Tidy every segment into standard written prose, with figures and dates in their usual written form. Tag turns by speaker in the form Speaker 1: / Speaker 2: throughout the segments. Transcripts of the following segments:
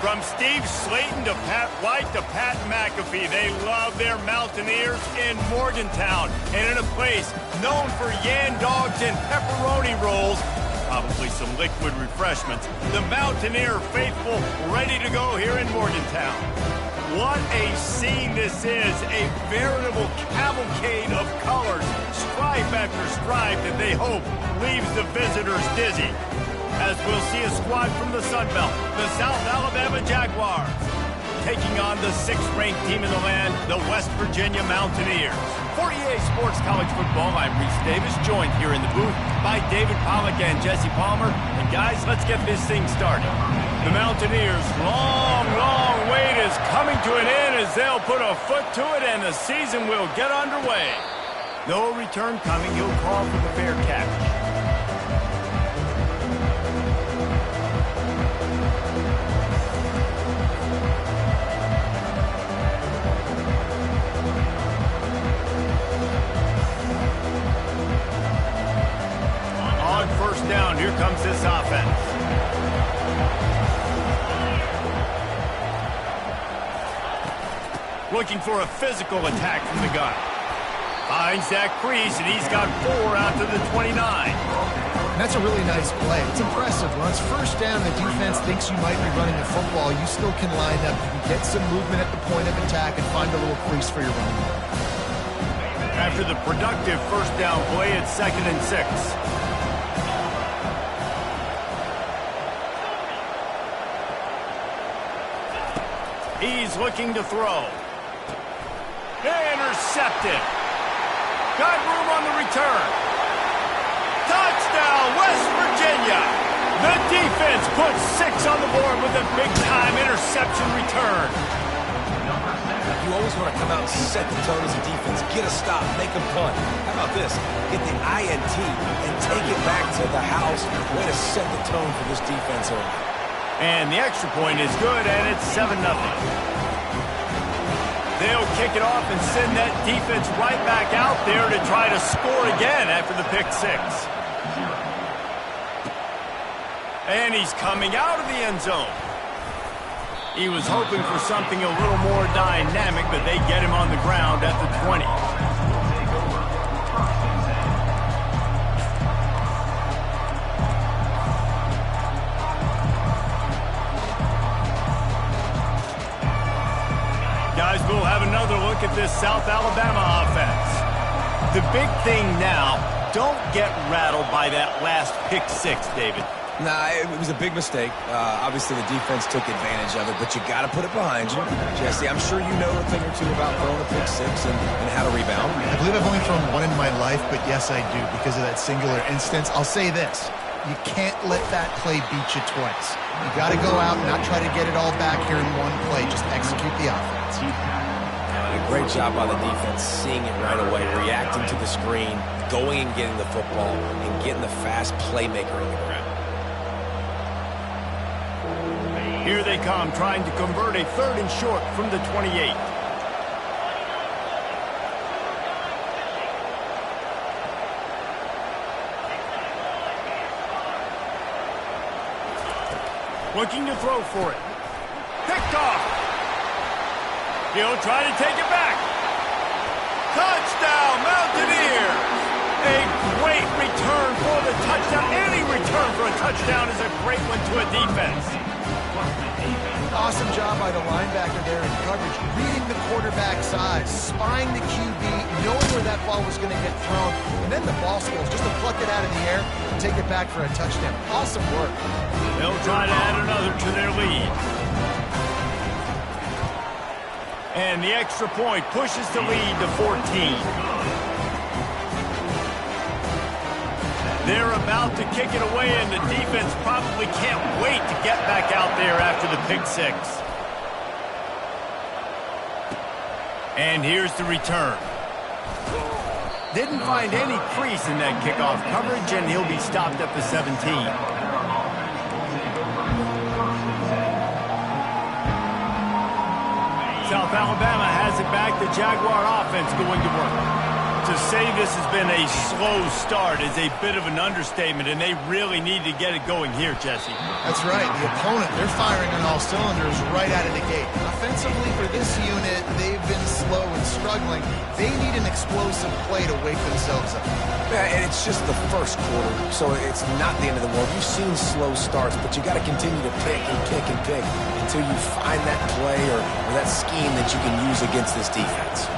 Speaker 1: From Steve Slayton to Pat White to Pat McAfee, they love their Mountaineers in Morgantown. And in a place known for yan dogs and pepperoni rolls, probably some liquid refreshments, the Mountaineer faithful ready to go here in Morgantown. What a scene this is, a veritable cavalcade of colors, stripe after stripe that they hope leaves the visitors dizzy. As we'll see a squad from the Sun Belt, the South Alabama Jaguars, taking on the 6th-ranked team in the land, the West Virginia Mountaineers. For EA Sports College Football, I'm Reese Davis, joined here in the booth by David Pollack and Jesse Palmer. And guys, let's get this thing started. The Mountaineers' long wait is coming to an end as they'll put a foot to it and the season will get underway. No return coming. He'll call for the fair catch. First down, here comes this offense. Looking for a physical attack from the gun. Finds that crease, and he's got 4 out to the 29.
Speaker 2: That's a really nice play. It's impressive. When it's first down, the defense thinks you might be running the football. You still can line up. You can get some movement at the point of attack and find a little crease for your running back.
Speaker 1: After the productive first down play, it's 2nd and 6. He's looking to throw. Intercepted. Got room on the return. Touchdown, West Virginia. The defense puts 6 on the board with a big-time interception return.
Speaker 3: You always want to come out and set the tone as a defense. Get a stop, make a punt. How about this? Get the INT and take it back to the house. Way to set the tone for this defense early.
Speaker 1: And the extra point is good, and it's 7-0. They'll kick it off and send that defense right back out there to try to score again after the pick 6. And he's coming out of the end zone. He was hoping for something a little more dynamic, but they get him on the ground at the 20. Guys, we'll have another look at this South Alabama offense. The big thing now, don't get rattled by that last pick 6, David.
Speaker 3: Nah, it was a big mistake. Obviously, the defense took advantage of it, but you got to put it behind you. Jesse, I'm sure you know a thing or two about throwing a pick 6 and how to rebound.
Speaker 2: I believe I've only thrown one in my life, but yes, I do because of that singular instance. I'll say this. You can't let that play beat you twice. You got to go out and not try to get it all back here in one play. Just execute the offense.
Speaker 3: A great job by the defense, seeing it right away, reacting to the screen, going and getting the football, and getting the fast playmaker on the ground.
Speaker 1: Here they come, trying to convert a 3rd and short from the 28. Looking to throw for it. Picked off. He'll try to take it back. Touchdown, Mountaineers! A great return for the touchdown. Any return for a touchdown is a great one to a defense.
Speaker 2: Awesome job by the linebacker there in coverage, reading the quarterback's eyes, spying the QB, knowing where that ball was going to get thrown, and then the ball skills just to pluck it out of the air and take it back for a touchdown. Awesome work.
Speaker 1: They'll try to add another to their lead. And the extra point pushes the lead to 14. They're about to kick it away, and the defense probably can't wait to get back out there after the pick 6. And here's the return. Didn't find any crease in that kickoff coverage, and he'll be stopped at the 17. South Alabama has it back. The Jaguar offense going to work. To say this has been a slow start is a bit of an understatement, and they really need to get it going here, Jesse.
Speaker 2: That's right. The opponent, they're firing on all cylinders right out of the gate. Offensively, for this unit, they've been slow and struggling. They need an explosive play to wake themselves up.
Speaker 3: Yeah, and it's just the first quarter, so it's not the end of the world. You've seen slow starts, but you got to continue to pick and pick and pick until you find that play or that scheme that you can use against this defense.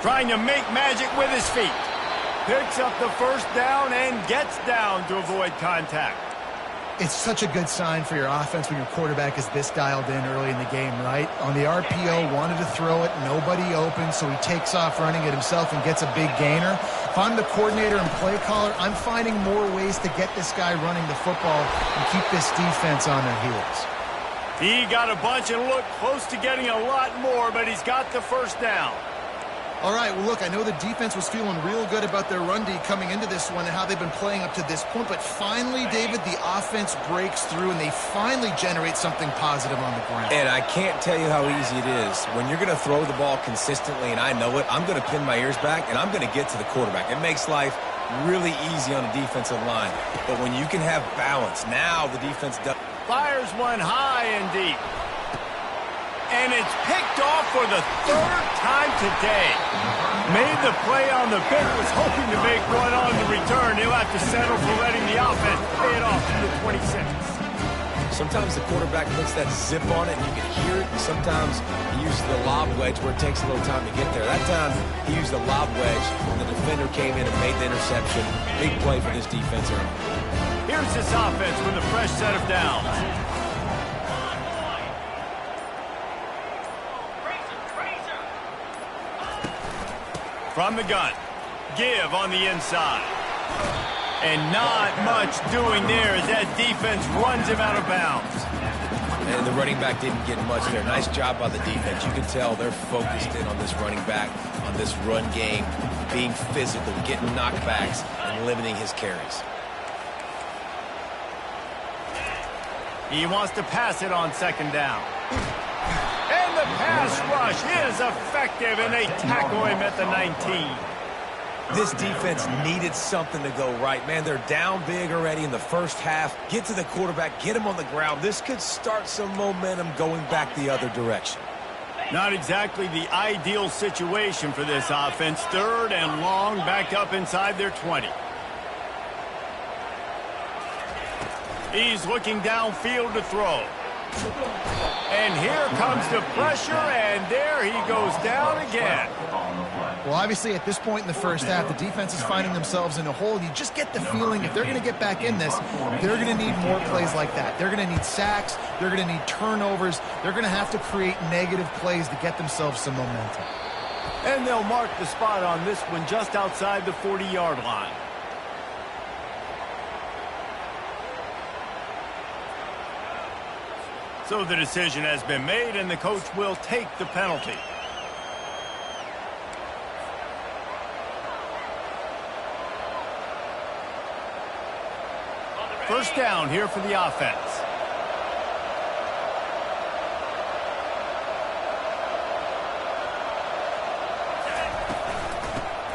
Speaker 1: Trying to make magic with his feet. Picks up the first down and gets down to avoid contact.
Speaker 2: It's such a good sign for your offense when your quarterback is this dialed in early in the game, right? On the RPO, wanted to throw it, nobody open, so he takes off running it himself and gets a big gainer. If I'm the coordinator and play caller, I'm finding more ways to get this guy running the football and keep this defense on their heels.
Speaker 1: He got a bunch and looked close to getting a lot more, but he's got the first down.
Speaker 2: All right, well, look, I know the defense was feeling real good about their run D coming into this one and how they've been playing up to this point, but finally, David, the offense breaks through and they finally generate something positive on the ground.
Speaker 3: And I can't tell you how easy it is. When you're going to throw the ball consistently, and I know it, I'm going to pin my ears back, and I'm going to get to the quarterback. It makes life really easy on the defensive line. But when you can have balance, now the defense does.
Speaker 1: Fires one high and deep. And it's picked off for the third time today. Made the play on the pick, was hoping to make one on the return. He'll have to settle for letting the offense pay it off to the 26.
Speaker 3: Sometimes the quarterback puts that zip on it and you can hear it, and sometimes he uses the lob wedge where it takes a little time to get there. That time he used the lob wedge and the defender came in and made the interception. Big play for this defense here.
Speaker 1: Here's this offense with a fresh set of downs. From the gun, give on the inside. And not much doing there as that defense runs him out of bounds.
Speaker 3: And the running back didn't get much there. Nice job by the defense. You can tell they're focused in on this running back, on this run game, being physical, getting knockbacks, and limiting his carries.
Speaker 1: He wants to pass it on second down. And the pass rush is effective, and they tackle him at the 19.
Speaker 3: This defense needed something to go right. Man, they're down big already in the first half. Get to the quarterback, get him on the ground. This could start some momentum going back the other direction.
Speaker 1: Not exactly the ideal situation for this offense. Third and long, back up inside their 20. He's looking downfield to throw. And here comes the pressure, and there he goes down again.
Speaker 2: Well, obviously, at this point in the first half, the defense is finding themselves in a hole. You just get the feeling if they're going to get back in this, they're going to need more plays like that. They're going to need sacks. They're going to need turnovers. They're going to have to create negative plays to get themselves some momentum.
Speaker 1: And they'll mark the spot on this one just outside the 40-yard line. So the decision has been made, and the coach will take the penalty. First down here for the offense.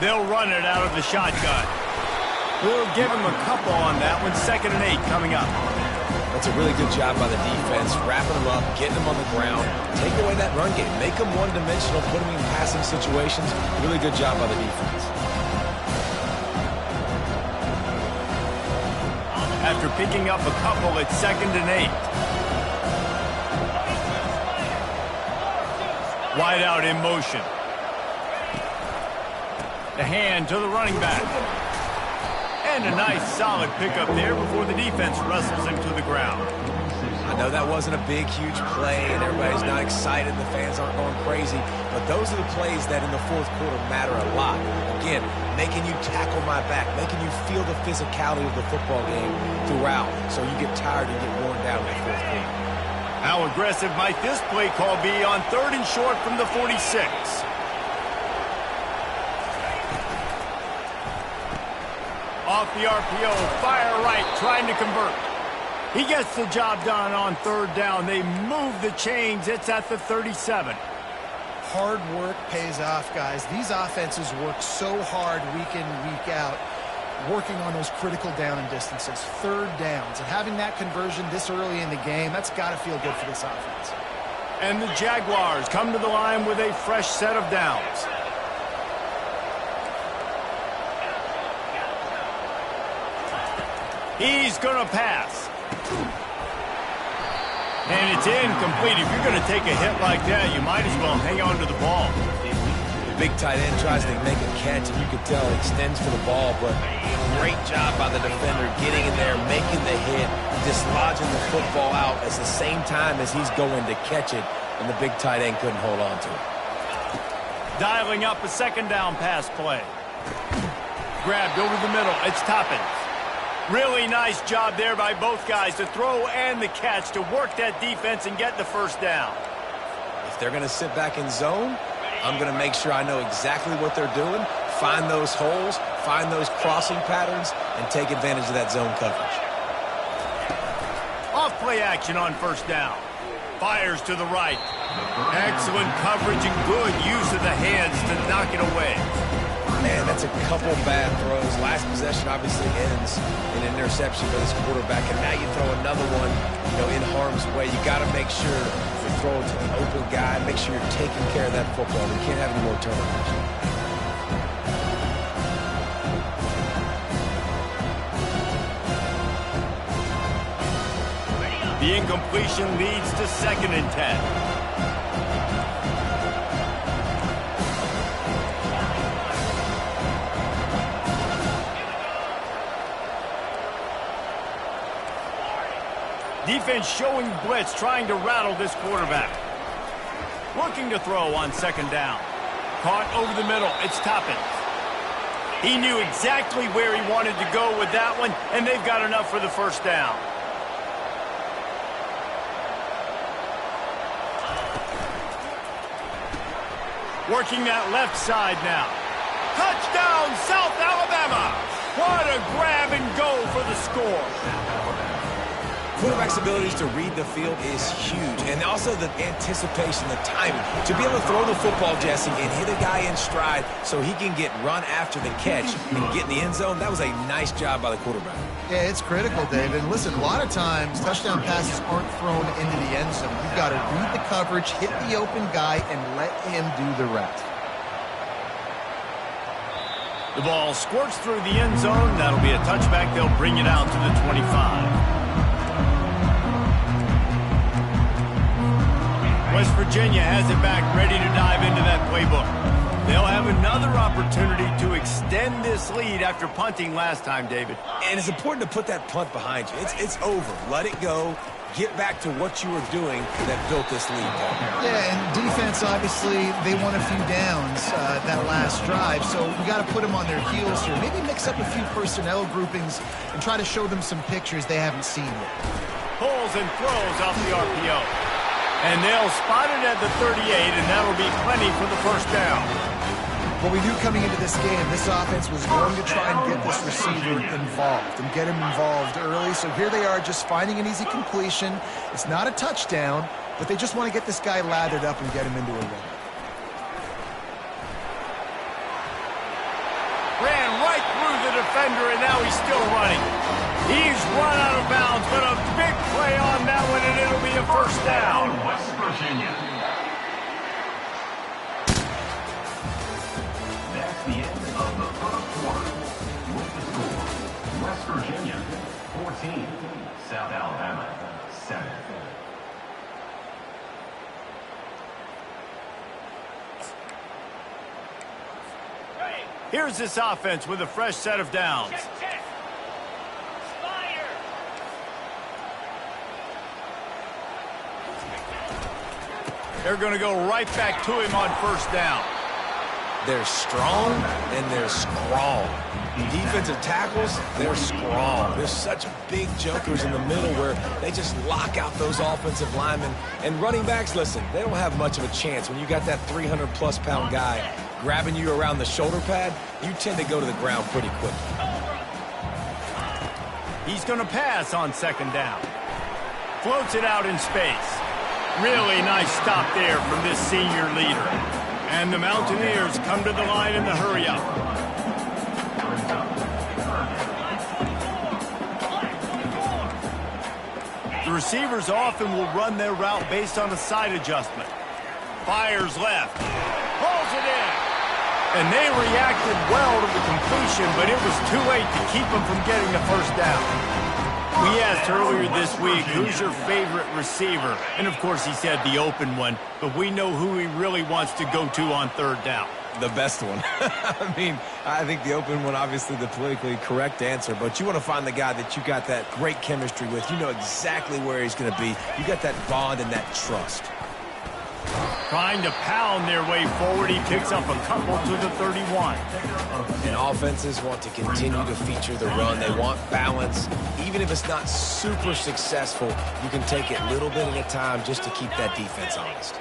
Speaker 1: They'll run it out of the shotgun. We'll give him a couple on that one. 2nd and 8 coming up.
Speaker 3: That's a really good job by the defense, wrapping them up, getting them on the ground, take away that run game, make them one-dimensional, put them in passing situations. Really good job by the defense.
Speaker 1: After picking up a couple, it's 2nd and 8. Wide out in motion. The hand to the running back. And a nice solid pickup there before the defense wrestles him to the ground.
Speaker 3: I know that wasn't a big, huge play, and everybody's not excited, the fans aren't going crazy, but those are the plays that in the fourth quarter matter a lot. Again, making you tackle my back, making you feel the physicality of the football game throughout, so you get tired and get worn down in the fourth quarter.
Speaker 1: How aggressive might this play call be on 3rd and short from the 46? Off the RPO, fire right, trying to convert. He gets the job done on third down. They move the chains. It's at the 37.
Speaker 2: Hard work pays off, guys. These offenses work so hard week in, week out, working on those critical down and distances, third downs. And having that conversion this early in the game, that's got to feel good for this offense.
Speaker 1: And the Jaguars come to the line with a fresh set of downs. He's going to pass. And it's incomplete. If you're going to take a hit like that, you might as well hang on to the ball.
Speaker 3: The big tight end tries to make a catch, and you can tell he extends for the ball, but great job by the defender getting in there, making the hit, dislodging the football out at the same time as he's going to catch it, and the big tight end couldn't hold on to it.
Speaker 1: Dialing up a second down pass play. Grabbed over the middle. It's Toppins. Really nice job there by both guys to throw and the catch to work that defense and get the first down.
Speaker 3: If they're going to sit back in zone, I'm going to make sure I know exactly what they're doing, find those holes, find those crossing patterns, and take advantage of that zone coverage.
Speaker 1: Off play action on first down. Fires to the right. Excellent coverage and good use of the hands to knock it away.
Speaker 3: Man, that's a couple bad throws. Last possession obviously ends in an interception for this quarterback, and now you throw another one, in harm's way. You got to make sure you throw it to an open guy. Make sure you're taking care of that football. We can't have any more turnovers.
Speaker 1: The incompletion leads to 2nd and 10. Defense showing blitz, trying to rattle this quarterback. Looking to throw on 2nd down. Caught over the middle. It's Toppins. He knew exactly where he wanted to go with that one, and they've got enough for the first down. Working that left side now. Touchdown, South Alabama! What a grab and go for the score.
Speaker 3: Quarterback's abilities to read the field is huge, and also the anticipation, the timing. To be able to throw the football, Jesse, and hit a guy in stride so he can get run after the catch and get in the end zone, that was a nice job by the quarterback.
Speaker 2: Yeah, it's critical, David. And listen, a lot of times, touchdown passes aren't thrown into the end zone. You've got to read the coverage, hit the open guy, and let him do the rest.
Speaker 1: The ball squirts through the end zone. That'll be a touchback. They'll bring it out to the 25. West Virginia has it back, ready to dive into that playbook. They'll have another opportunity to extend this lead after punting last time, David.
Speaker 3: And it's important to put that punt behind you. It's over. Let it go. Get back to what you were doing that built this lead.
Speaker 2: Yeah, and defense, obviously, they won a few downs that last drive, so you got to put them on their heels here. Maybe mix up a few personnel groupings and try to show them some pictures they haven't seen yet.
Speaker 1: Pulls and throws off the RPO. And they'll spot it at the 38, and that'll be plenty for the first down.
Speaker 2: Well, we knew coming into this game, this offense was going to try and get this receiver involved and get him involved early. So here they are just finding an easy completion. It's not a touchdown, but they just want to get this guy lathered up and get him into a run.
Speaker 1: Ran right through the defender, and now he's still running. He's run out of bounds, but a big play on that one, and it'll be a first down.
Speaker 4: West Virginia. That's the end of the first quarter. With the score, West Virginia 14, South Alabama 7.
Speaker 1: Here's this offense with a fresh set of downs. They're going to go right back to him on first down.
Speaker 3: They're strong and they're strong. Defensive tackles, they're strong. There's such big jokers in the middle where they just lock out those offensive linemen. And running backs, listen, they don't have much of a chance. When you got that 300-plus pound guy grabbing you around the shoulder pad, you tend to go to the ground pretty quickly.
Speaker 1: He's going to pass on second down. Floats it out in space. Really nice stop there from this senior leader. And the Mountaineers come to the line in the hurry-up. The receivers often will run their route based on a side adjustment. Fires left. Pulls it in. And they reacted well to the completion, but it was too late to keep them from getting the first down. We asked earlier this week, who's your favorite receiver? And, of course, he said the open one, but we know who he really wants to go to on third down.
Speaker 3: The best one. I mean, I think the open one, obviously the politically correct answer, but you want to find the guy that you got that great chemistry with. You know exactly where he's going to be. You got that bond and that trust.
Speaker 1: Trying to pound their way forward, he picks up a couple to the 31.
Speaker 3: And offenses want to continue to feature the run. They want balance. Even if it's not super successful, you can take it little bit at a time just to keep that defense honest.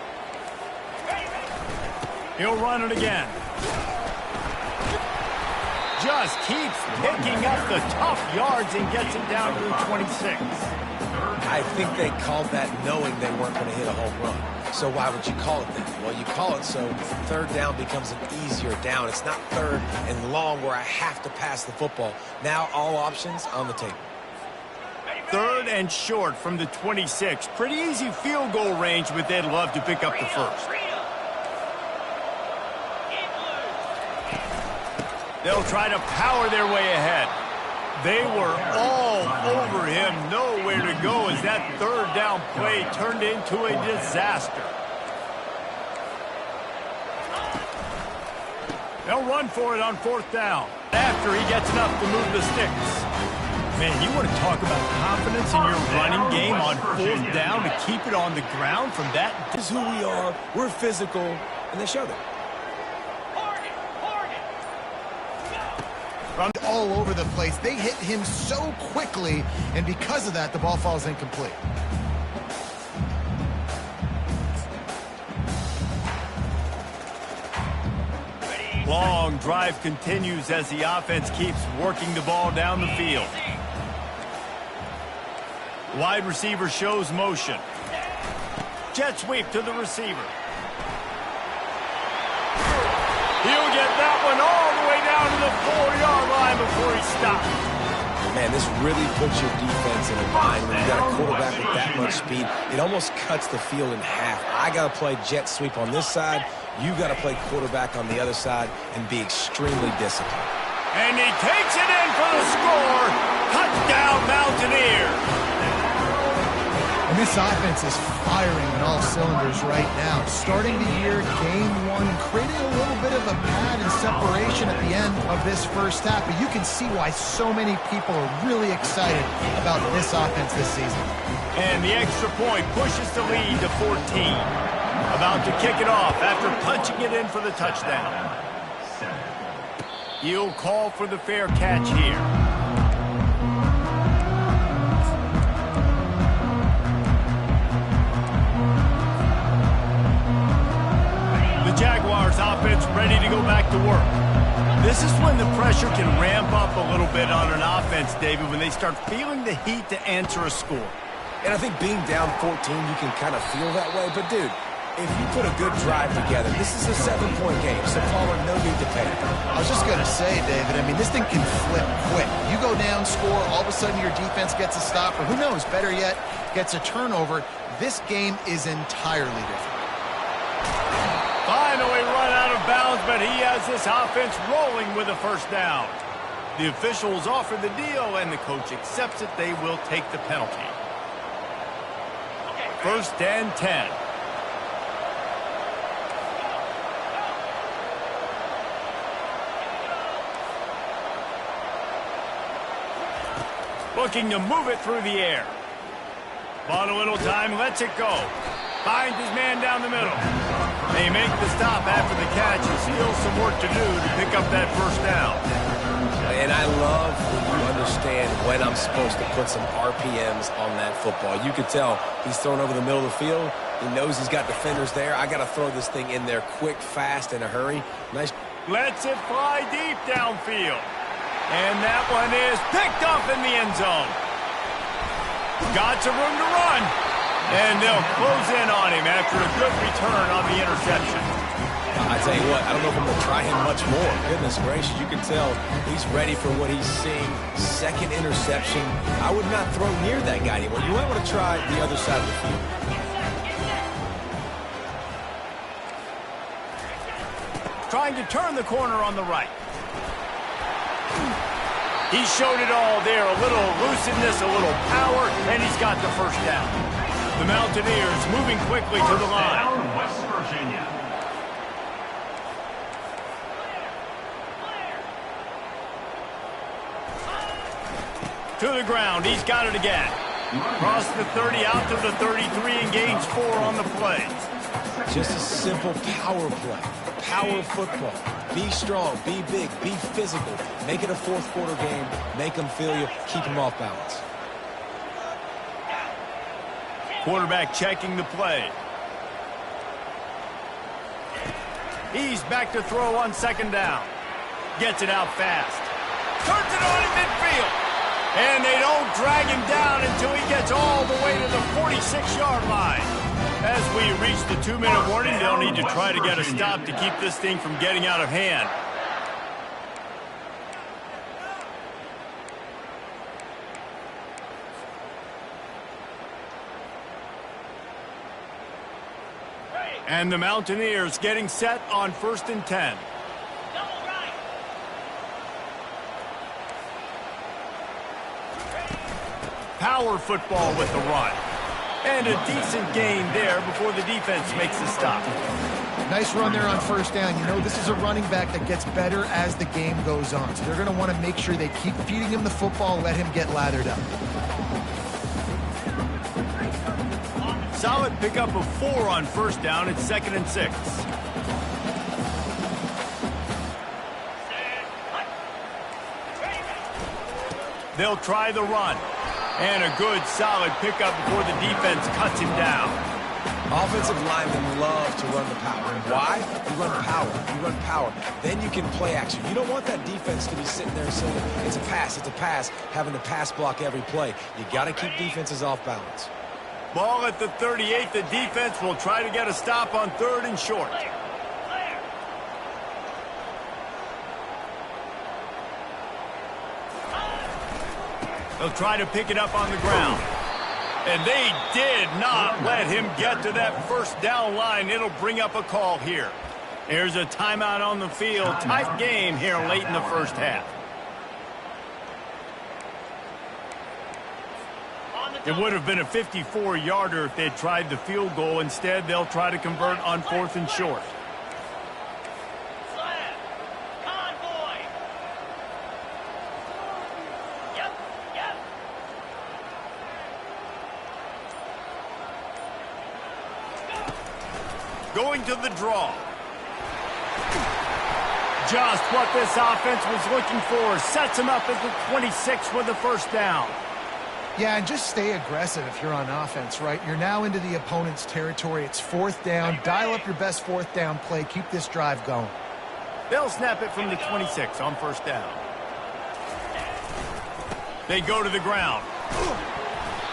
Speaker 1: He'll run it again. Just keeps picking up the tough yards and gets it down to 26.
Speaker 3: I think they called that knowing they weren't going to hit a home run. So why would you call it that? Well, you call it so third down becomes an easier down. It's not third and long where I have to pass the football. Now all options on the table.
Speaker 1: Third and short from the 26. Pretty easy field goal range, but they'd love to pick up the first. They'll try to power their way ahead. They were all over him, nowhere to go as that third down play turned into a disaster. They'll run for it on fourth down after he gets enough to move the sticks. Man, you want to talk about confidence in your running game on fourth down to keep it on the ground from that.
Speaker 3: This is who we are. We're physical, and they showed it.
Speaker 2: All over the place. They hit him so quickly, and because of that, the ball falls incomplete.
Speaker 1: Long drive continues as the offense keeps working the ball down the field. Wide receiver shows motion. Jet sweep to the receiver. He'll get that one all the way down to the 4-yard line before he stops.
Speaker 3: Man, this really puts your defense in a bind. When you got a quarterback with that much speed, it almost cuts the field in half. I got to play jet sweep on this side. You got to play quarterback on the other side and be extremely disciplined.
Speaker 1: And he takes it in for the score. Touchdown, Mountaineers.
Speaker 2: And this offense is firing on all cylinders right now. Starting the year, game one, creating a little bit of a pad and separation at the end of this first half. But you can see why so many people are really excited about this offense this season.
Speaker 1: And the extra point pushes the lead to 14. About to kick it off after punching it in for the touchdown. He'll call for the fair catch here. Jaguars offense ready to go back to work. This is when the pressure can ramp up a little bit on an offense, David, when they start feeling the heat to answer a score.
Speaker 3: And I think being down 14, you can kind of feel that way. But, dude, if you put a good drive together, this is a 7-point game, so Palmer, no need to panic.
Speaker 2: I was just going to say, David, I mean, this thing can flip quick. You go down, score, all of a sudden your defense gets a stop, or who knows, better yet, gets a turnover. This game is entirely different.
Speaker 1: Finally run out of bounds, but he has this offense rolling with a first down. The officials offer the deal, and the coach accepts it. They will take the penalty. First and 10. Looking to move it through the air. Bought a little time, lets it go. Finds his man down the middle. They make the stop after the catch and still some work to do to pick up that first down.
Speaker 3: And I love when you understand when I'm supposed to put some RPMs on that football. You could tell he's thrown over the middle of the field. He knows he's got defenders there. I got to throw this thing in there quick, fast, in a hurry. Nice.
Speaker 1: Lets it fly deep downfield. And that one is picked up in the end zone. Got some room to run. And they'll close in on him after a good return on the interception.
Speaker 3: I tell you what, I don't know if I'm going to try him much more. Goodness gracious, you can tell he's ready for what he's seeing. Second interception. I would not throw near that guy anymore. You might want to try the other side of the field.
Speaker 1: Trying to turn the corner on the right. He showed it all there. A little elusiveness, a little power, and he's got the first down. The Mountaineers moving quickly to the line.
Speaker 4: West Virginia.
Speaker 1: To the ground. He's got it again. Across the 30, out to the 33, and gains 4 on the play.
Speaker 3: Just a simple power play. Power football. Be strong, be big, be physical. Make it a fourth quarter game. Make them feel you. Keep them off balance.
Speaker 1: Quarterback checking the play. He's back to throw on second down. Gets it out fast. Turns it on in midfield. And they don't drag him down until he gets all the way to the 46-yard line. As we reach the 2-minute warning, they'll need to try to get a stop to keep this thing from getting out of hand. And the Mountaineers getting set on 1st and 10. Power football with the run. And a decent gain there before the defense makes a stop.
Speaker 2: Nice run there on first down. You know, this is a running back that gets better as the game goes on. So they're going to want to make sure they keep feeding him the football, let him get lathered up.
Speaker 1: Solid pickup of 4 on first down. It's 2nd and 6. They'll try the run. And a good, solid pickup before the defense cuts him down.
Speaker 3: Offensive linemen love to run the power. Why? You run power. You run power. Then you can play action. You don't want that defense to be sitting there saying, it's a pass, having to pass block every play. You got to keep defenses off balance.
Speaker 1: Ball at the 38. The defense will try to get a stop on 3rd and short. They'll try to pick it up on the ground. And they did not let him get to that first down line. It'll bring up a call here. There's a timeout on the field. Tight game here late in the first half. It would have been a 54-yarder if they'd tried the field goal. Instead, they'll try to convert on 4th and short. Going to the draw. Just what this offense was looking for. Sets him up at the 26 with the first down.
Speaker 2: Yeah, and just stay aggressive if you're on offense, right? You're now into the opponent's territory. It's 4th down. Dial up your best 4th down play. Keep this drive going.
Speaker 1: They'll snap it from the 26 on first down. They go to the ground.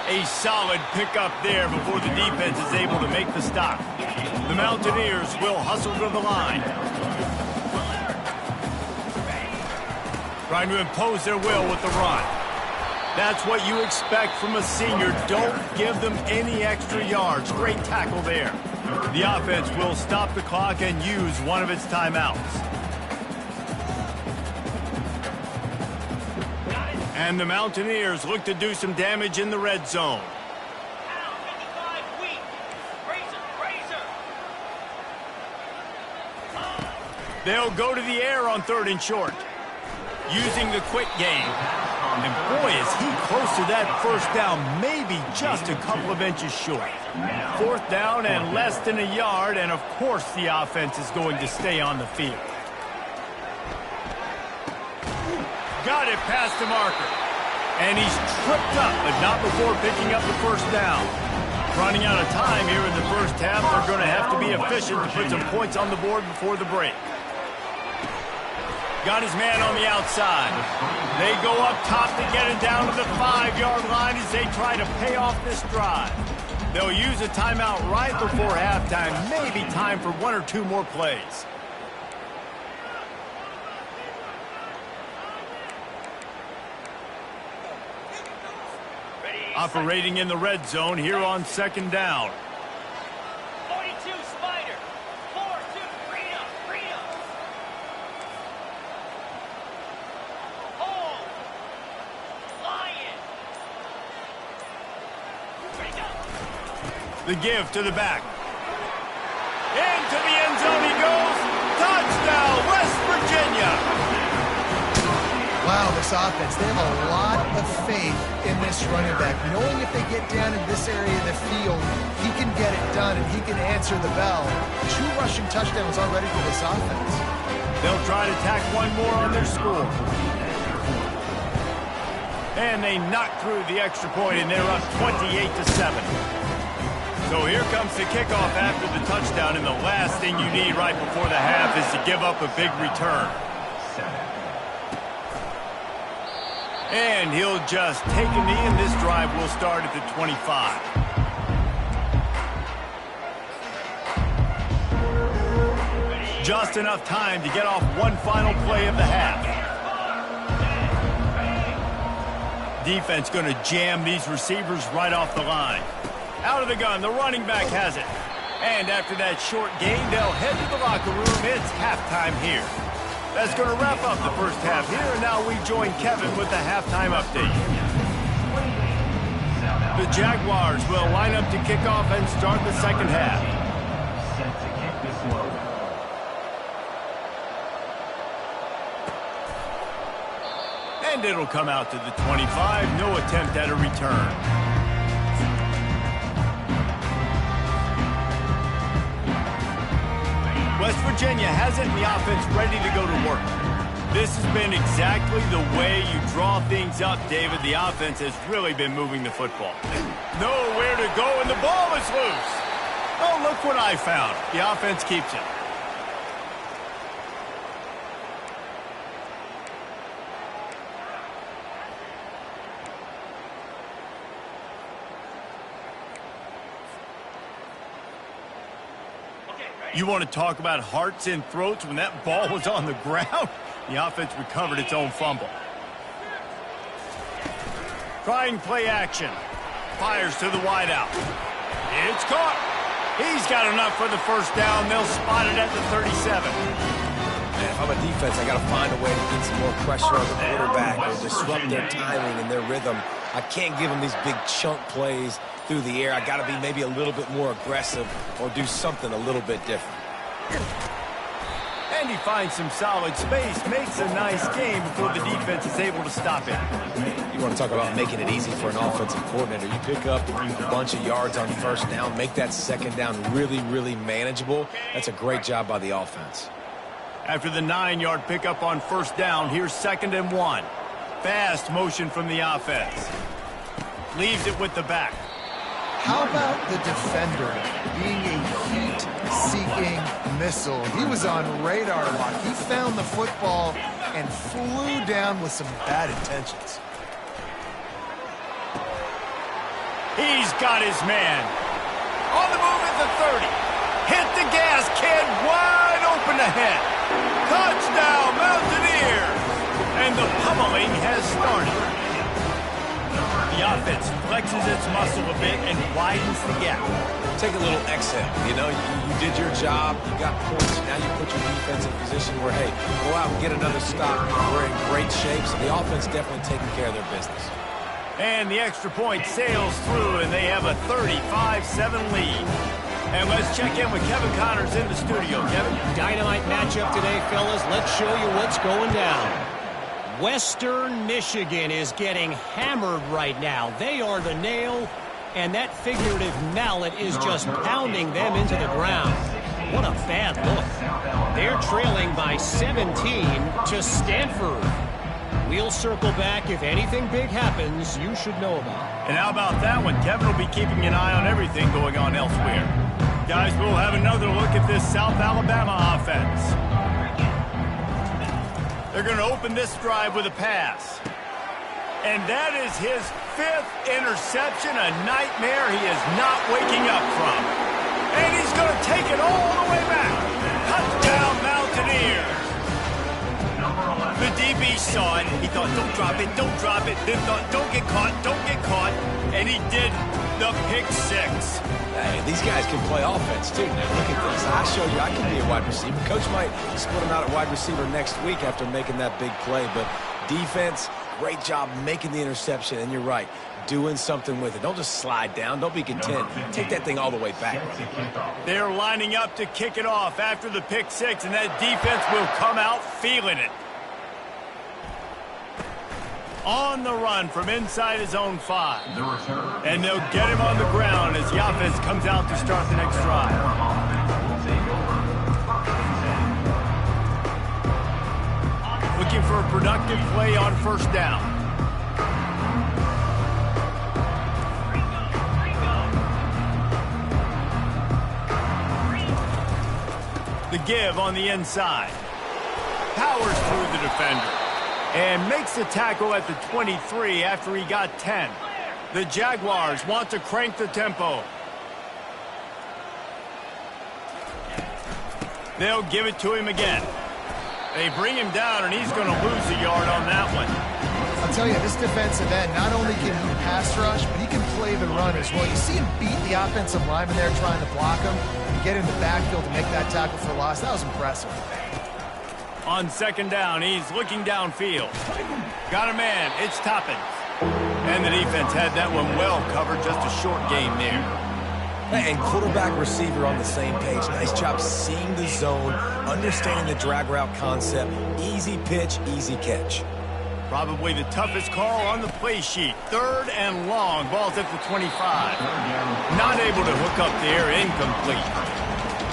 Speaker 1: A solid pickup there before the defense is able to make the stop. The Mountaineers will hustle to the line. Trying to impose their will with the run. That's what you expect from a senior. Don't give them any extra yards. Great tackle there. The offense will stop the clock and use one of its timeouts. And the Mountaineers look to do some damage in the red zone. They'll go to the air on 3rd and short. Using the quick game. And boy, is he close to that first down, maybe just a couple of inches short. 4th down and less than a yard, and of course the offense is going to stay on the field. Got it past the marker. And he's tripped up, but not before picking up the first down. Running out of time here in the first half, they're going to have to be efficient to put some points on the board before the break. Got his man on the outside. They go up top to get it down to the 5-yard line as they try to pay off this drive. They'll use a timeout right before halftime. Maybe time for 1 or 2 more plays. Operating in the red zone here on 2nd down.
Speaker 5: 42, Spider. 4-2, freedom. Hold. Lion.
Speaker 1: The give to the back. Into the end zone he goes. Touchdown, West Virginia.
Speaker 2: Wow, this offense, they have a lot of faith in this running back. Knowing if they get down in this area of the field, he can get it done and he can answer the bell. 2 rushing touchdowns already for this offense.
Speaker 1: They'll try to tack 1 more on their score. And they knock through the extra point, and they're up 28-7. So here comes the kickoff after the touchdown, and the last thing you need right before the half is to give up a big return. And he'll just take a knee, and this drive will start at the 25. Just enough time to get off 1 final play of the half. Defense going to jam these receivers right off the line. Out of the gun, the running back has it. And after that short gain, they'll head to the locker room. It's halftime here. That's going to wrap up the first half here, and now we join Kevin with the halftime update. The Jaguars will line up to kick off and start the second half.
Speaker 4: Set to kick this one.
Speaker 1: And it'll come out to the 25. No attempt at a return. West Virginia has it, and the offense ready to go to work. This has been exactly the way you draw things up, David. The offense has really been moving the football. Nowhere to go, and the ball is loose. Oh, look what I found. The offense keeps it. You want to talk about hearts and throats when that ball was on the ground? The offense recovered its own fumble. Trying play action. Fires to the wideout. It's caught. He's got enough for the first down. They'll spot it at the 37.
Speaker 3: Man, if I'm a defense, I got to find a way to get some more pressure on the quarterback or disrupt their timing and their rhythm. I can't give them these big chunk plays through the air. I got to be maybe a little bit more aggressive or do something a little bit different.
Speaker 1: And he finds some solid space, makes a nice game before the defense is able to stop it.
Speaker 3: You want to talk about making it easy for an offensive coordinator. You pick up a bunch of yards on first down, make that second down really, really manageable. That's a great job by the offense.
Speaker 1: After the 9-yard pickup on first down, here's 2nd and 1. Fast motion from the offense. Leaves it with the back.
Speaker 2: How about the defender being a heat-seeking missile? He was on radar lock. He found the football and flew down with some bad intentions.
Speaker 1: He's got his man. On the move at the 30. Hit the gas, kid. Wide open ahead. Touchdown, Mountaineers. And the pummeling has started. The offense flexes its muscle a bit and widens the gap.
Speaker 3: Take a little exhale. You know, you did your job. You got points. Now you put your defense in a position where, hey, go out and get another stop. We're in great shape. So the offense definitely taking care of their business.
Speaker 1: And the extra point sails through, and they have a 35-7 lead. And let's check in with Kevin Connors in the studio. Kevin?
Speaker 6: Dynamite matchup today, fellas. Let's show you what's going down. Western Michigan is getting hammered right now. They are the nail, and that figurative mallet is just pounding them into the ground. What a bad look. They're trailing by 17 to Stanford. We'll circle back. If anything big happens, you should know about it.
Speaker 1: And how about that one? Kevin will be keeping an eye on everything going on elsewhere. Guys, we'll have another look at this South Alabama offense. They're going to open this drive with a pass. And that is his 5th interception, a nightmare he is not waking up from. And he's going to take it all the way back. Touchdown, Mountaineers. The DB saw it. He thought, don't drop it, don't drop it. Then thought, don't get caught, don't get caught. And he did the pick 6.
Speaker 3: Hey, these guys can play offense, too. Now, look at this. I showed you I can be a wide receiver. Coach might split him out at wide receiver next week after making that big play. But defense, great job making the interception. And you're right, doing something with it. Don't just slide down. Don't be content. Take that thing all the way back.
Speaker 1: They're lining up to kick it off after the pick 6, and that defense will come out feeling it. On the run from inside his own 5. And they'll get him on the ground as the offense comes out to start the next drive. Looking for a productive play on first down. The give on the inside. Powers through the defender. And makes the tackle at the 23 after he got 10. The Jaguars want to crank the tempo. They'll give it to him again. They bring him down, and he's going to lose a yard on that one.
Speaker 2: I'll tell you, this defensive end, not only can he pass rush, but he can play the run as well. You see him beat the offensive lineman there trying to block him and get in the backfield to make that tackle for loss. That was impressive.
Speaker 1: On second down, he's looking downfield. Got a man. It's Toppins. And the defense had that one well covered. Just a short game there.
Speaker 3: And quarterback receiver on the same page. Nice job seeing the zone, understanding the drag route concept. Easy pitch, easy catch.
Speaker 1: Probably the toughest call on the play sheet. 3rd and long. Ball's at the 25. Not able to hook up there. Incomplete.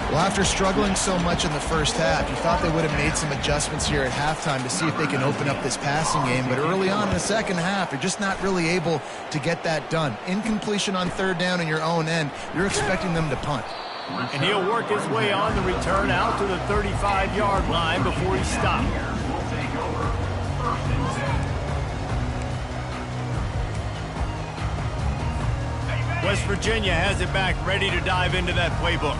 Speaker 2: Well, after struggling so much in the first half, you thought they would have made some adjustments here at halftime to see if they can open up this passing game. But early on in the second half, they're just not really able to get that done. Incompletion on 3rd down in your own end, you're expecting them to punt.
Speaker 1: And he'll work his way on the return out to the 35-yard line before he stopped. West Virginia has it back, ready to dive into that playbook.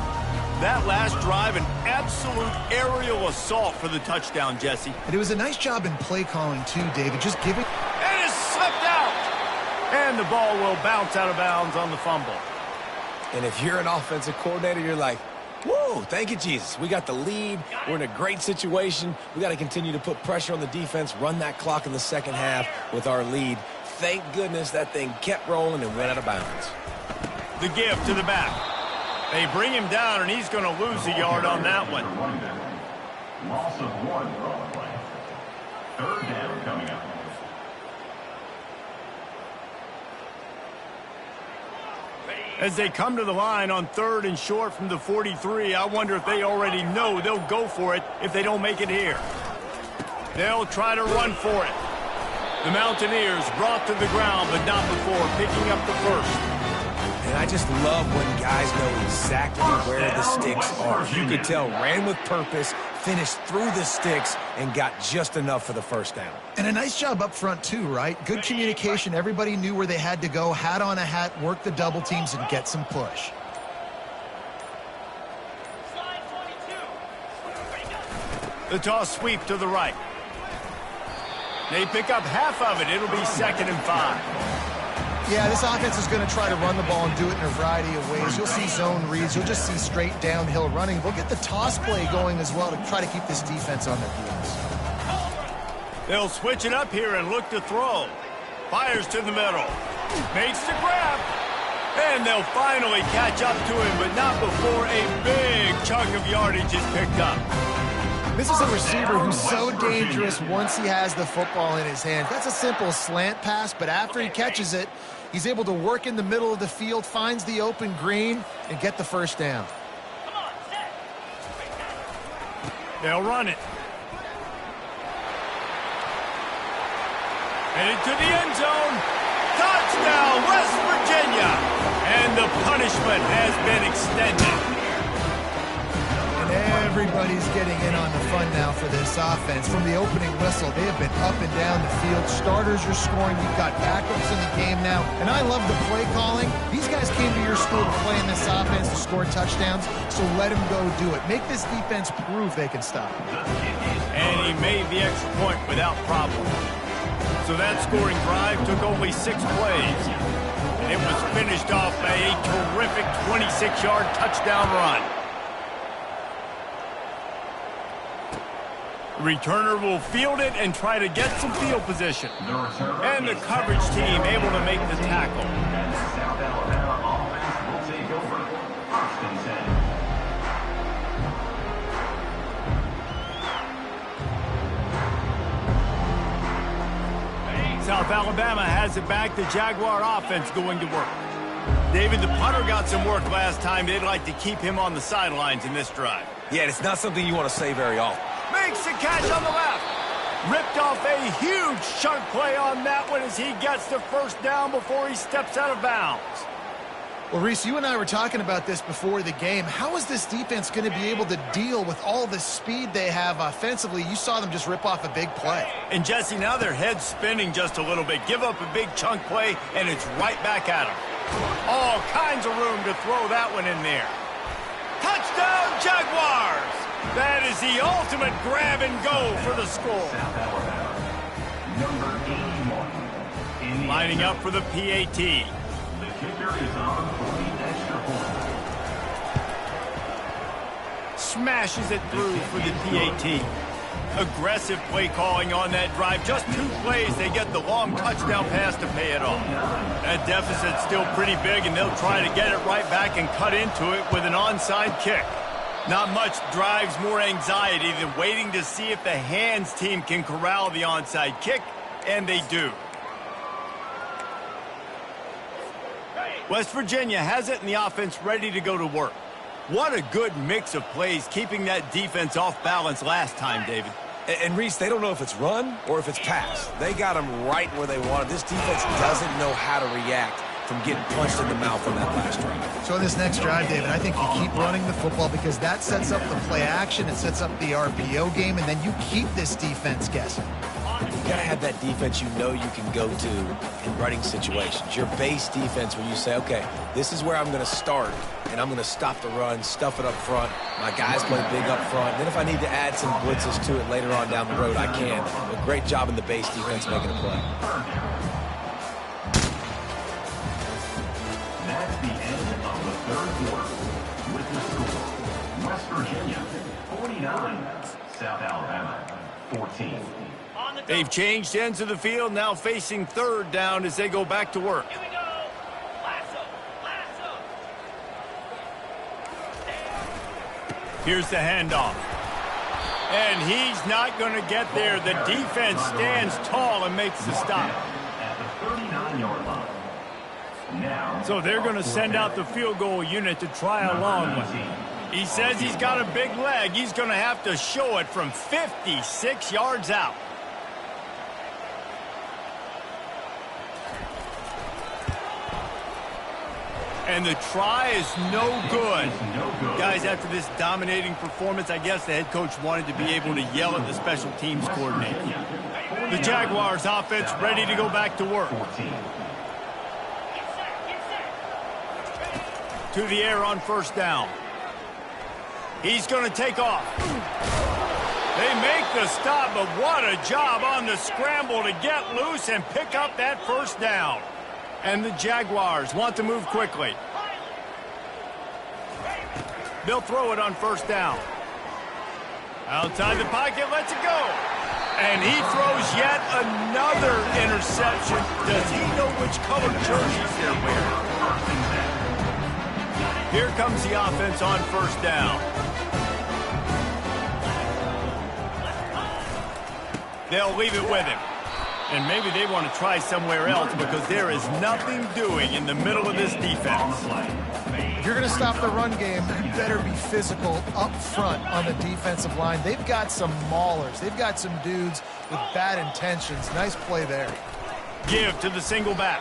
Speaker 1: That last drive, an absolute aerial assault for the touchdown, Jesse.
Speaker 2: And it was a nice job in play calling, too, David. Just giving...
Speaker 1: And it's slipped out! And the ball will bounce out of bounds on the fumble.
Speaker 3: And if you're an offensive coordinator, you're like, whoa, thank you, Jesus. We got the lead. We're in a great situation. We got to continue to put pressure on the defense, run that clock in the second half with our lead. Thank goodness that thing kept rolling and went out of bounds.
Speaker 1: The give to the back. They bring him down, and he's going to lose a yard on that one.
Speaker 4: Loss of 1 on the play. 3rd down coming up.
Speaker 1: As they come to the line on 3rd and short from the 43, I wonder if they already know they'll go for it if they don't make it here. They'll try to run for it. The Mountaineers brought to the ground, but not before picking up the first.
Speaker 3: And I just love when guys know exactly where the sticks are. You could tell, ran with purpose, finished through the sticks, and got just enough for the first down.
Speaker 2: And a nice job up front, too, right? Good communication. Everybody knew where they had to go, hat on a hat, work the double teams, and get some push.
Speaker 1: The toss sweep to the right. They pick up half of it. It'll be 2nd and 5.
Speaker 2: Yeah, this offense is going to try to run the ball and do it in a variety of ways. You'll see zone reads. You'll just see straight downhill running. They'll get the toss play going as well to try to keep this defense on their heels.
Speaker 1: They'll switch it up here and look to throw. Fires to the middle. Makes the grab. And they'll finally catch up to him, but not before a big chunk of yardage is picked up.
Speaker 2: This is a receiver who's so dangerous once he has the football in his hands. That's a simple slant pass, but after he catches it, he's able to work in the middle of the field, finds the open green, and get the first down.
Speaker 1: They'll run it. Headed to the end zone. Touchdown, West Virginia. And the punishment has been extended.
Speaker 2: And Everybody's getting in on the fun now for this offense. From the opening whistle, they have been up and down the field. Starters are scoring. You've got backups in the game now. And I love the play calling. These guys came to your school to play in this offense to score touchdowns, so let them go do it. Make this defense prove they can stop.
Speaker 1: And he made the extra point without problem. So that scoring drive took only 6 plays. And it was finished off by a terrific 26-yard touchdown run. Returner will field it and try to get some field position. And the coverage team able to make the tackle.
Speaker 4: South Alabama offense will take over. 1st and 10.
Speaker 1: South Alabama has it back. The Jaguar offense going to work. David, the punter got some work last time. They'd like to keep him on the sidelines in this drive.
Speaker 3: Yeah, it's not something you want to say very often.
Speaker 1: Makes the catch on the left. Ripped off a huge chunk play on that one as he gets the first down before he steps out of bounds.
Speaker 2: Well, Reese, you and I were talking about this before the game. How is this defense going to be able to deal with all the speed they have offensively? You saw them just rip off a big play.
Speaker 1: And, Jesse, now their head's spinning just a little bit. Give up a big chunk play, and it's right back at them. All kinds of room to throw that one in there. Touchdown, Jaguars! That is the ultimate grab and go for the score.
Speaker 4: South Alabama, number 81.
Speaker 1: Lining up for the PAT.
Speaker 4: The kicker is on for the extra point.
Speaker 1: Smashes it through for the PAT. Aggressive play calling on that drive. Just 2 plays, they get the long touchdown pass to pay it off. That deficit's still pretty big, and they'll try to get it right back and cut into it with an onside kick. Not much drives more anxiety than waiting to see if the hands team can corral the onside kick, and they do. West Virginia has it, and the offense ready to go to work. What a good mix of plays, keeping that defense off balance last time, David.
Speaker 3: And Reese, they don't know if it's run or if it's pass. They got them right where they wanted. This defense doesn't know how to react from getting punched in the mouth on that last drive.
Speaker 2: So in this next drive, David, I think you keep running the football because that sets up the play action, it sets up the RPO game, and then you keep this defense guessing.
Speaker 3: You got to have that defense you know you can go to in running situations. Your base defense where you say, okay, this is where I'm going to start, and I'm going to stop the run, stuff it up front. My guys play big up front. Then if I need to add some blitzes to it later on down the road, I can. But great job in the base defense making a play.
Speaker 4: That's the end of the 3rd quarter. With the score, West Virginia 49, South Alabama 14.
Speaker 1: They've changed ends of the field, now facing 3rd down as they go back to work.
Speaker 5: Here we go. Lasso. Lasso.
Speaker 1: Here's the handoff. And he's not going to get there. The defense stands tall and makes the stop.
Speaker 4: At the 39-yard line. Now,
Speaker 1: So they're going to send out the field goal unit to try a long one. He says he's got a big leg. He's going to have to show it from 56 yards out. And the try is no good. Guys, after this dominating performance, I guess the head coach wanted to be able to yell at the special teams coordinator. The Jaguars offense ready to go back to work. To the air on 1st down. He's going to take off. They make the stop, but what a job on the scramble to get loose and pick up that 1st down. And the Jaguars want to move quickly. They'll throw it on 1st down. Outside the pocket, lets it go. And he throws yet another interception. Does he know which colored jerseys they're wearing? Here comes the offense on 1st down. They'll leave it with him. And maybe they want to try somewhere else because there is nothing doing in the middle of this defense.
Speaker 2: If you're going to stop the run game, you better be physical up front on the defensive line. They've got some maulers. They've got some dudes with bad intentions. Nice play there.
Speaker 1: Give to the single back.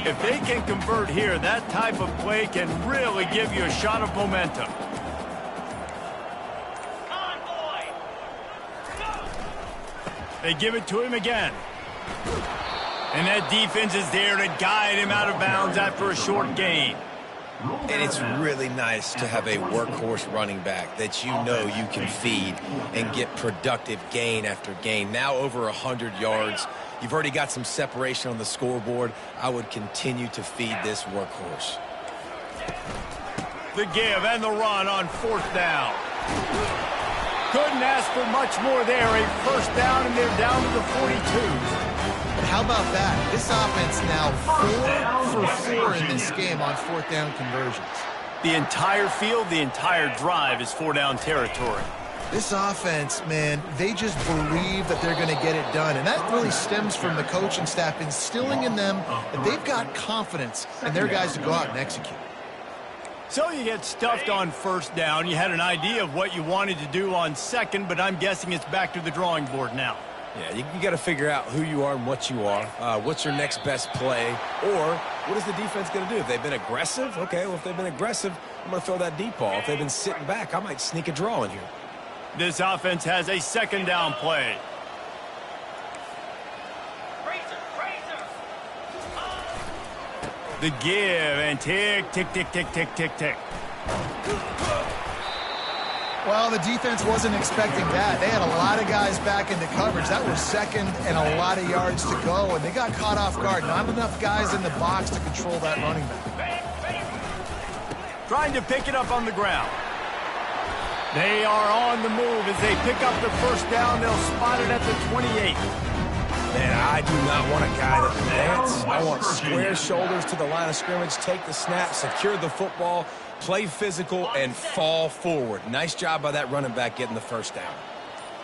Speaker 1: If they can convert here, that type of play can really give you a shot of momentum. They give it to him again. And that defense is there to guide him out of bounds after a short gain.
Speaker 3: And it's really nice to have a workhorse running back that you know you can feed and get productive gain after gain. Now over 100 yards. You've already got some separation on the scoreboard. I would continue to feed this workhorse.
Speaker 1: The give and the run on 4th down. Couldn't ask for much more there. A first down, and they're down to the 42.
Speaker 2: And how about that? This offense now 4 for 4 in this game on 4th down conversions.
Speaker 1: The entire field, the entire drive is 4-down territory.
Speaker 2: This offense, man, they just believe that they're going to get it done. And that really stems from the coaching staff instilling in them that they've got confidence in their guys to go out and execute.
Speaker 1: So you get stuffed on 1st down. You had an idea of what you wanted to do on 2nd, but I'm guessing it's back to the drawing board now.
Speaker 3: Yeah, you got to figure out who you are and what you are. What's your next best play? Or what is the defense going to do? If they've been aggressive, okay, well, if they've been aggressive, I'm going to throw that deep ball. If they've been sitting back, I might sneak a draw in here.
Speaker 1: This offense has a 2nd down play. The give and tick, tick, tick, tick, tick, tick, tick.
Speaker 2: Well, the defense wasn't expecting that. They had a lot of guys back into coverage. That was 2nd and a lot of yards to go, and they got caught off guard. Not enough guys in the box to control that running back.
Speaker 1: Trying to pick it up on the ground. They are on the move as they pick up the 1st down. They'll spot it at the 28.
Speaker 3: Man, I do not want a guy that can dance. I want square shoulders to the line of scrimmage, take the snap, secure the football, play physical, and fall forward. Nice job by that running back getting the 1st down.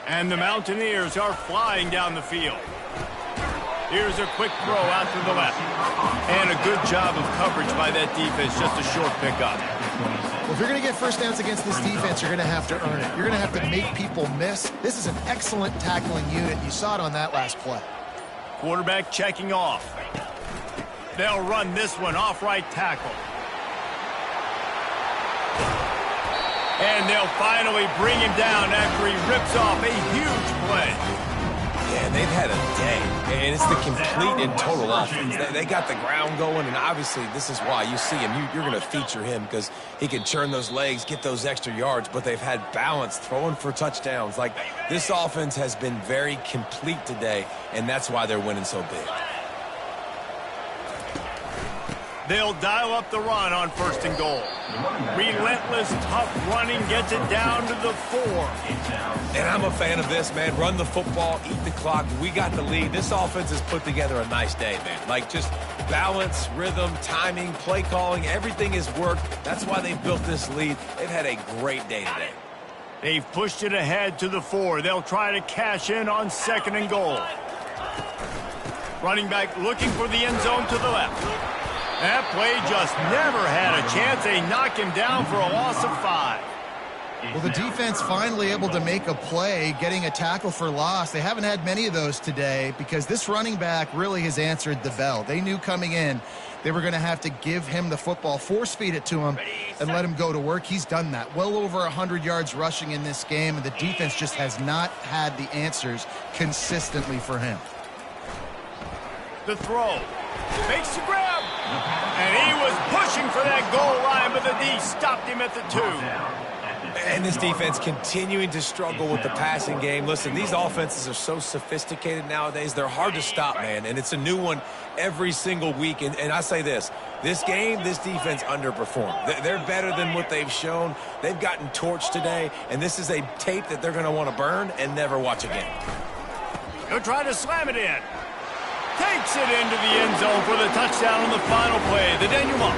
Speaker 1: And the Mountaineers are flying down the field. Here's a quick throw out to the left. And a good job of coverage by that defense, just a short pickup.
Speaker 2: Well, if you're going to get 1st downs against this defense, you're going to have to earn it. You're going to have to make people miss. This is an excellent tackling unit. You saw it on that last play.
Speaker 1: Quarterback checking off. They'll run this one off right tackle. And they'll finally bring him down after he rips off a huge play.
Speaker 3: Yeah, they've had a day, and it's the complete and total offense. They got the ground going, and obviously this is why you see him. You're going to feature him because he can churn those legs, get those extra yards, but they've had balance, throwing for touchdowns. Like, this offense has been very complete today, and that's why they're winning so big.
Speaker 1: They'll dial up the run on 1st and goal. Relentless, tough running gets it down to the 4.
Speaker 3: And I'm a fan of this, man. Run the football, eat the clock. We got the lead. This offense has put together a nice day, man. Like, just balance, rhythm, timing, play calling, everything has worked. That's why they built this lead. They've had a great day today.
Speaker 1: They've pushed it ahead to the 4. They'll try to cash in on 2nd and goal. Running back looking for the end zone to the left. That play just never had a chance. They knock him down for a loss of 5.
Speaker 2: Well, the defense finally able to make a play, getting a tackle for loss. They haven't had many of those today because this running back really has answered the bell. They knew coming in they were going to have to give him the football, force feed it to him, and let him go to work. He's done that. Well over 100 yards rushing in this game, and the defense just has not had the answers consistently for him.
Speaker 1: The throw. Makes the grab. And he was pushing for that goal line, but the D stopped him at the 2.
Speaker 3: And this defense continuing to struggle with the passing game. Listen, these offenses are so sophisticated nowadays. They're hard to stop, man. And it's a new one every single week. And I say this game, this defense underperformed. They're better than what they've shown. They've gotten torched today. And this is a tape that they're going to want to burn and never watch again.
Speaker 1: He'll try to slam it in. Takes it into the end zone for the touchdown on the final play. The denouement.